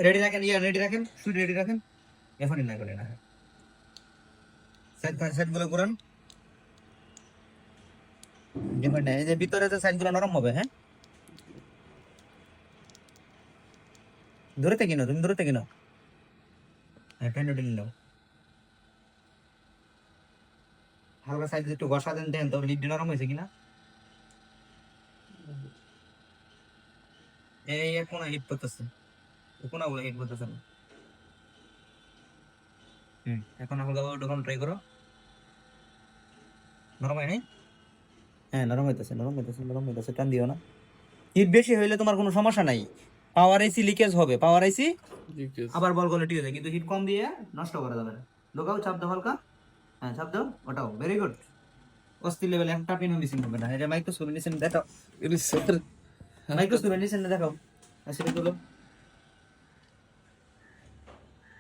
Ready রাখেন, ready রাখেন, switch ready রাখেন। এখনই না করে না, সাইড গুলো ঘুরান। ডিমান্ড এই যে ভিতরে যে সাইড গুলো নরম হবে, হ্যাঁ ধরে থেকে নাও, তুমি ধরে থেকে নাও। হ্যাঁ টেনে টেনে নাও, হালকা সাইড একটু ঘষা দেন, দেন তো লিড নরম হয়েছে কিনা। এই এখন হিট করতেছে, এখন ওগুলো হিট করতেছে না। এখন হালকা ওটা ট্রাই করো, নরম হয় নাই? হ্যাঁ নরম হইতেছে, নরম হইতেছে, নরম হইতেছে, টান দিও না। হিট বেশি হইলে তোমার কোনো সমস্যা নাই, পাওয়ার আইসি লিকেজ হবে, পাওয়ার আইসি আবার বল গলে ঠিক আছে, কিন্তু হিট কম দিয়ে নষ্ট করা যাবে না। ঢোকাও, চাপ দাও হালকা, হ্যাঁ চাপ দাও, ওটাও ভেরি গুড। অস্থির লেভেলে একটা পিনও মিসিং হবে না। এটা মাইক্রোস্কোপ নিচে দেখাও, মাইক্রোস্কোপ নিচে দেখাও, আসলে তুলো,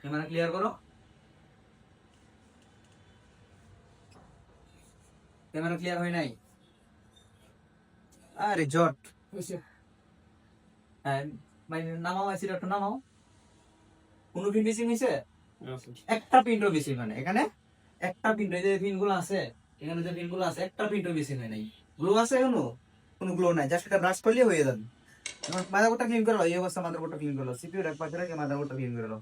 ক্যামেরা ক্লিয়ার করো, ক্যামেরা ক্লিয়ার হয় নাই, আরে জট হ্যাঁ, নামাও আইসিটা একটু নামাও। কোনো পিন মিসিং হয়েছে? একটা পিনও মিসিং হয় না এখানে, একটা পিন, এই যে পিনগুলো আছে এখানে, যে পিনগুলো আছে একটা পিনও মিসিং হয় নাই। গ্লো আছে এখনো? কোনো গ্লো নাই, জাস্ট এটা ব্রাশ করলে হয়ে যাবে। মাদারবোর্ডটা ক্লিন করো, এই অবস্থা মাদারবোর্ডটা ক্লিন করো, সিপিইউ এক পাশে রেখে মাদারবোর্ডটা ক্লিন করে নাও।